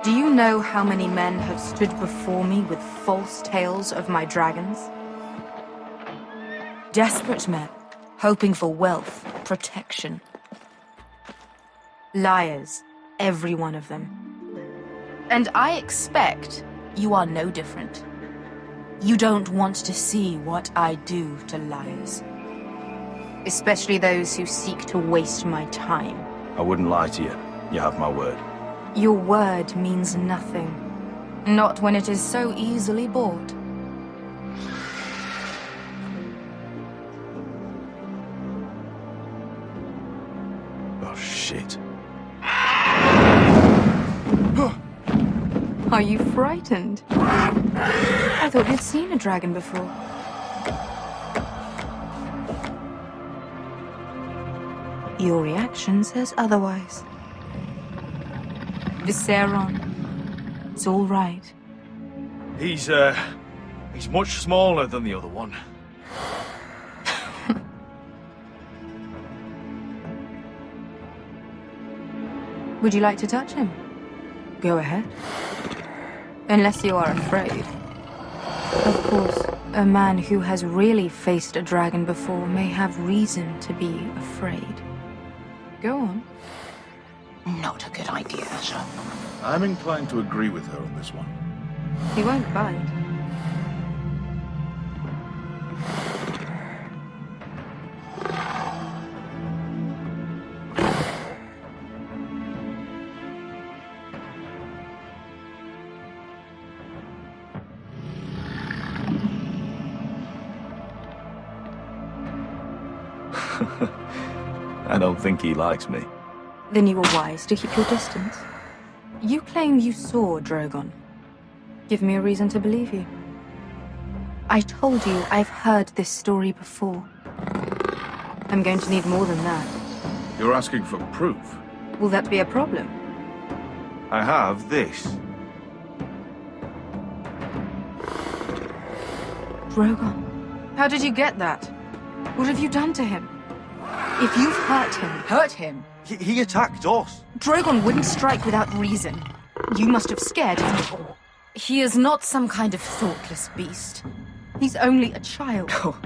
Do you know how many men have stood before me with false tales of my dragons? Desperate men, hoping for wealth, protection. Liars, every one of them. And I expect you are no different. You don't want to see what I do to liars. Especially those who seek to waste my time. I wouldn't lie to you. You have my word. Your word means nothing. Not when it is so easily bought. Oh, shit. Are you frightened? I thought you'd seen a dragon before. Your reaction says otherwise. Visceron. It's all right. He's much smaller than the other one. Would you like to touch him? Go ahead. Unless you are afraid. Of course, a man who has really faced a dragon before may have reason to be afraid. Go on. Not a good idea, Asher. I'm inclined to agree with her on this one. He won't bite. I don't think he likes me. Then you were wise to keep your distance. You claim you saw Drogon. Give me a reason to believe you. I told you I've heard this story before. I'm going to need more than that. You're asking for proof? Will that be a problem? I have this. Drogon? How did you get that? What have you done to him? If you've hurt him... Hurt him? He attacked us. Drogon wouldn't strike without reason. You must have scared him. He is not some kind of thoughtless beast. He's only a child. Oh,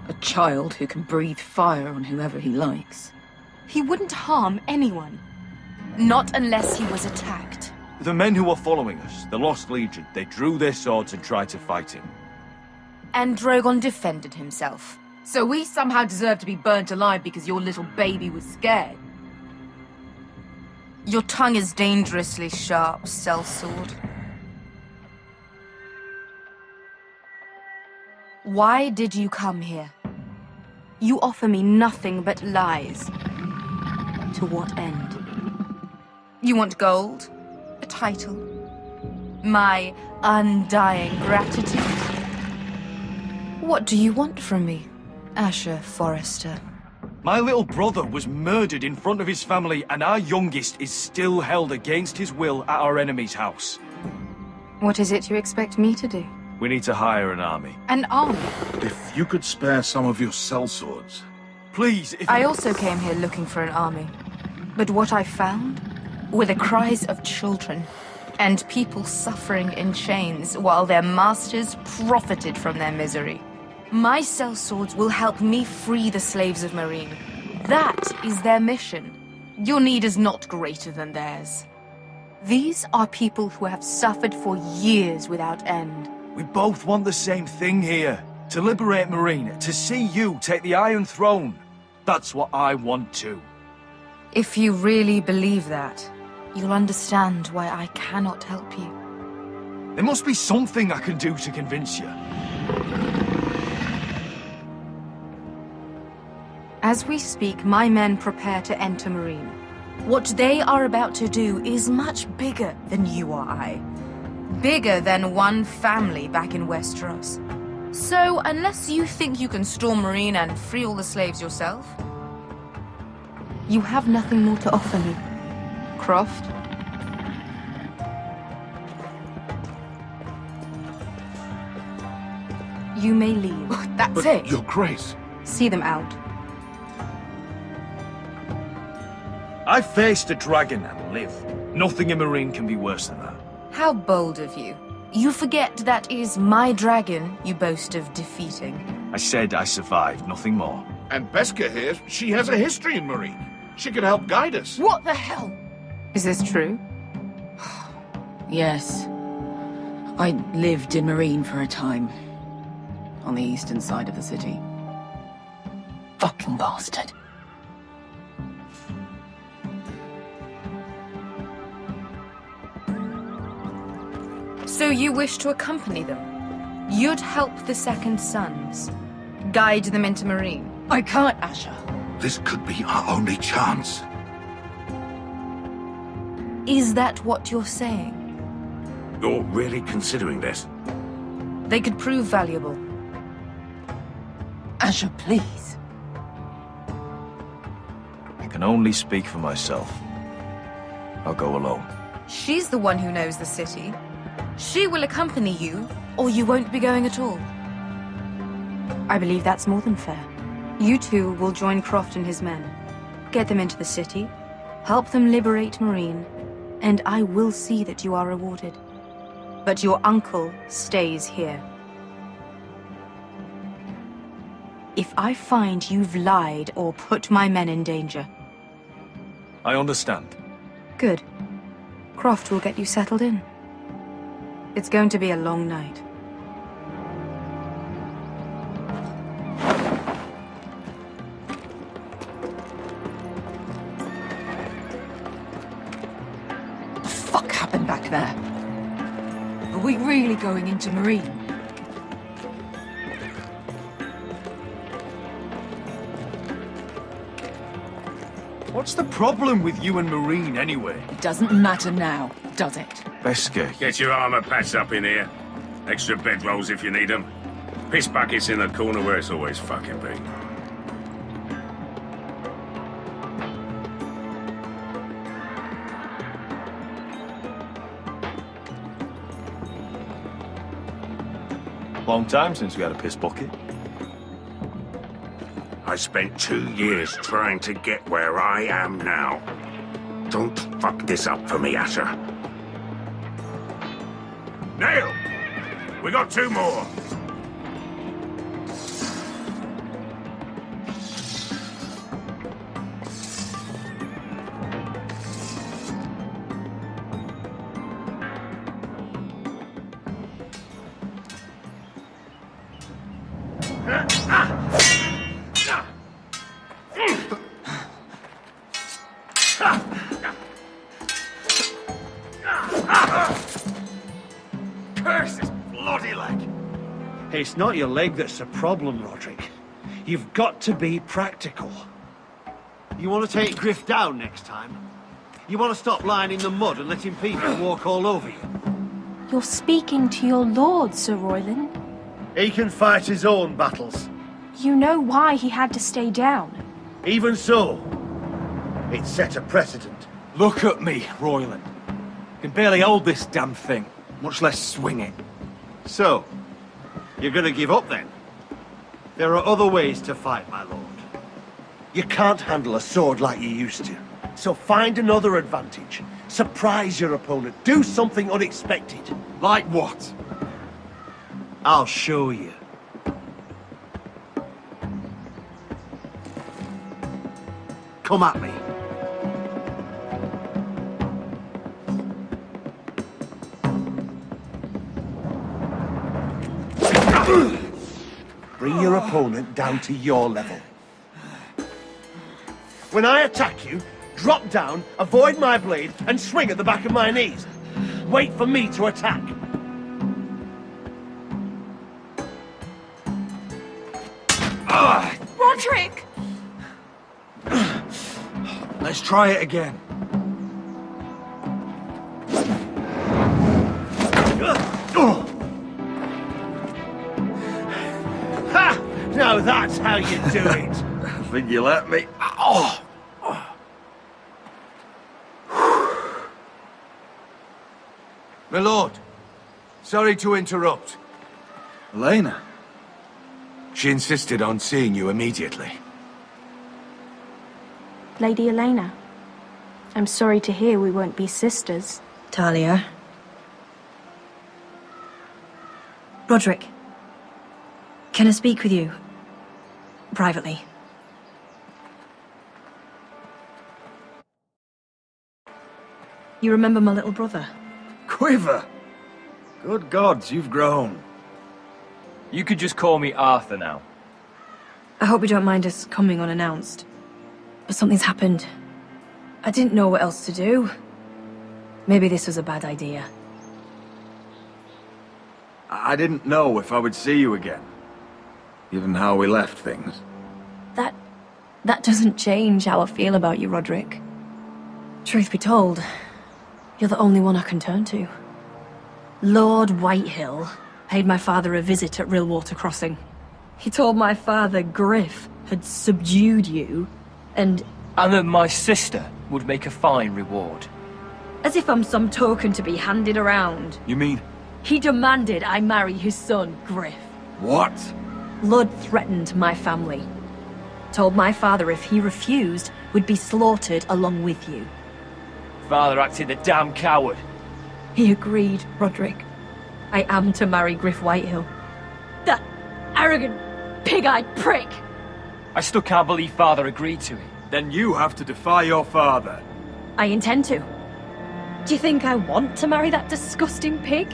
a child who can breathe fire on whoever he likes. He wouldn't harm anyone. Not unless he was attacked. The men who were following us, the Lost Legion, they drew their swords and tried to fight him. And Drogon defended himself. So we somehow deserve to be burnt alive because your little baby was scared? Your tongue is dangerously sharp, sellsword. Why did you come here? You offer me nothing but lies. To what end? You want gold? A title? My undying gratitude? What do you want from me, Asher Forrester? My little brother was murdered in front of his family, and our youngest is still held against his will at our enemy's house. What is it you expect me to do? We need to hire an army. An army? If you could spare some of your sellswords. Please, if... I also came here looking for an army. But what I found were the cries of children and people suffering in chains while their masters profited from their misery. My sellswords will help me free the slaves of Meereen. That is their mission. Your need is not greater than theirs. These are people who have suffered for years without end. We both want the same thing here. To liberate Meereen, to see you take the Iron Throne. That's what I want too. If you really believe that, you'll understand why I cannot help you. There must be something I can do to convince you. As we speak, my men prepare to enter Meereen. What they are about to do is much bigger than you or I. Bigger than one family back in Westeros. So, unless you think you can storm Meereen and free all the slaves yourself, you have nothing more to offer me, Croft. You may leave. That's But it. Your Grace. See them out. I faced a dragon and live. Nothing in Meereen can be worse than that. How bold of you. You forget that is my dragon you boast of defeating. I said I survived, nothing more. And Beska here, she has a history in Marine. She could help guide us. What the hell? Is this true? Yes. I lived in Marine for a time. On the eastern side of the city. Fucking bastard. So you wish to accompany them? You'd help the Second Sons? Guide them into Marine? I can't, Asher. This could be our only chance. Is that what you're saying? You're really considering this? They could prove valuable. Asher, please. I can only speak for myself. I'll go alone. She's the one who knows the city. She will accompany you, or you won't be going at all. I believe that's more than fair. You two will join Croft and his men. Get them into the city, help them liberate Marine, and I will see that you are rewarded. But your uncle stays here. If I find you've lied or put my men in danger... I understand. Good. Croft will get you settled in. It's going to be a long night. What the fuck happened back there? Are we really going into Marine? What's the problem with you and Marine, anyway? It doesn't matter now, does it? Beska, Get your armor patched up in here. Extra bedrolls if you need them. Piss buckets in the corner where it's always fucking been. long time since we had a piss bucket. I spent 2 years trying to get where I am now. Don't fuck this up for me, Asher. Nail! We got 2 more. Curse this bloody leg! It's not your leg that's the problem, Roderick. You've got to be practical. You want to take Griff down next time? You want to stop lying in the mud and letting people walk all over you? You're speaking to your lord, Sir Royland. He can fight his own battles. You know why he had to stay down. Even so, it set a precedent. Look at me, Royland. Can barely hold this damn thing, much less swing it. So, you're gonna give up then? There are other ways to fight, my lord. You can't handle a sword like you used to. So find another advantage. Surprise your opponent. Do something unexpected. Like what? I'll show you. Come at me. Bring your opponent down to your level. When I attack you, drop down, avoid my blade, and swing at the back of my knees. Wait for me to attack. Roderick! Let's try it again. Ha! Now that's how you do it. Think you let me? Oh! My lord, sorry to interrupt. Elaena. She insisted on seeing you immediately. Lady Elaena, I'm sorry to hear we won't be sisters. Talia, Roderick, can I speak with you? Privately. You remember my little brother? Quiver! Good gods, you've grown. You could just call me Arthur now. I hope you don't mind us coming unannounced. But something's happened. I didn't know what else to do. Maybe this was a bad idea. I didn't know if I would see you again. Given how we left things. That doesn't change how I feel about you, Roderick. Truth be told, you're the only one I can turn to. Lord Whitehill paid my father a visit at Rillwater Crossing. He told my father Griff had subdued you, and that my sister would make a fine reward. as if I'm some token to be handed around. You mean... He demanded I marry his son, Griff. What? Lord threatened my family. Told my father if he refused, we'd be slaughtered along with you. Father acted a damn coward. He agreed, Roderick. I am to marry Griff Whitehill. That arrogant, pig-eyed prick! I still can't believe Father agreed to it. Then you have to defy your father. I intend to. Do you think I want to marry that disgusting pig?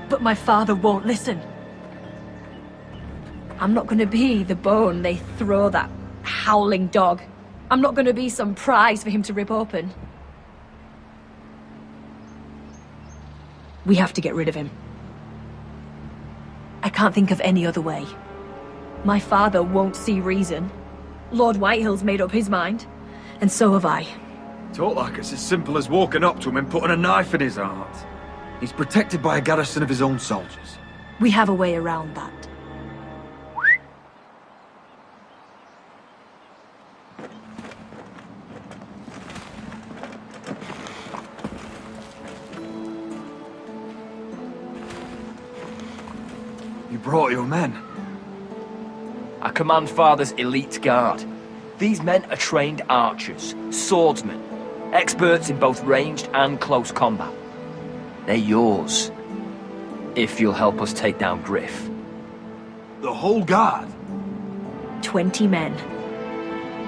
But my father won't listen. I'm not gonna be the bone they throw that howling dog. I'm not gonna be some prize for him to rip open. We have to get rid of him. I can't think of any other way. My father won't see reason. Lord Whitehill's made up his mind, and so have I. Talk like it's as simple as walking up to him and putting a knife in his heart. He's protected by a garrison of his own soldiers. We have a way around that. You brought your men. I command Father's elite guard. These men are trained archers, swordsmen, experts in both ranged and close combat. They're yours, if you'll help us take down Griff. The whole guard? 20 men.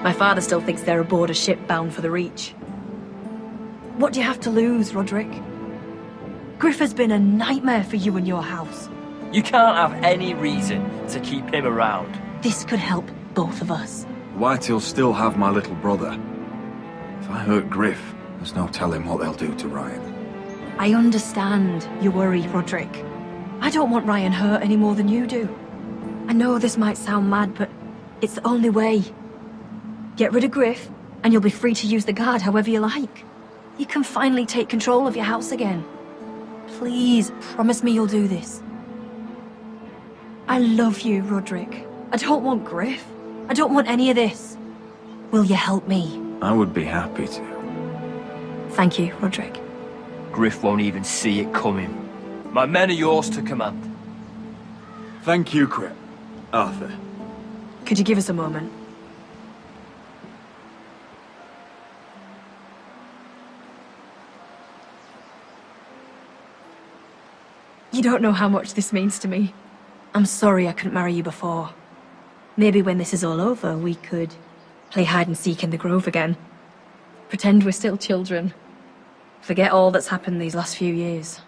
My father still thinks they're aboard a ship bound for the Reach. What do you have to lose, Roderick? Griff has been a nightmare for you and your house. You can't have any reason to keep him around. This could help both of us. Whitehills still have my little brother. If I hurt Griff, there's no telling what they'll do to Ryan. I understand your worry, Roderick. I don't want Ryan hurt any more than you do. I know this might sound mad, but it's the only way. Get rid of Griff, and you'll be free to use the guard however you like. You can finally take control of your house again. Please, promise me you'll do this. I love you, Roderick. I don't want Griff. I don't want any of this. Will you help me? I would be happy to. Thank you, Roderick. Griff won't even see it coming. My men are yours to command. Thank you, Arthur. Could you give us a moment? You don't know how much this means to me. I'm sorry I couldn't marry you before. Maybe when this is all over, we could play hide and seek in the grove again. Pretend we're still children. Forget all that's happened these last few years.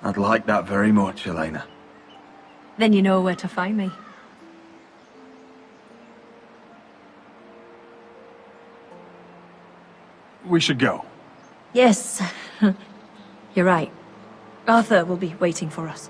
I'd like that very much, Elaena. Then you know where to find me. We should go. Yes. You're right. Arthur will be waiting for us.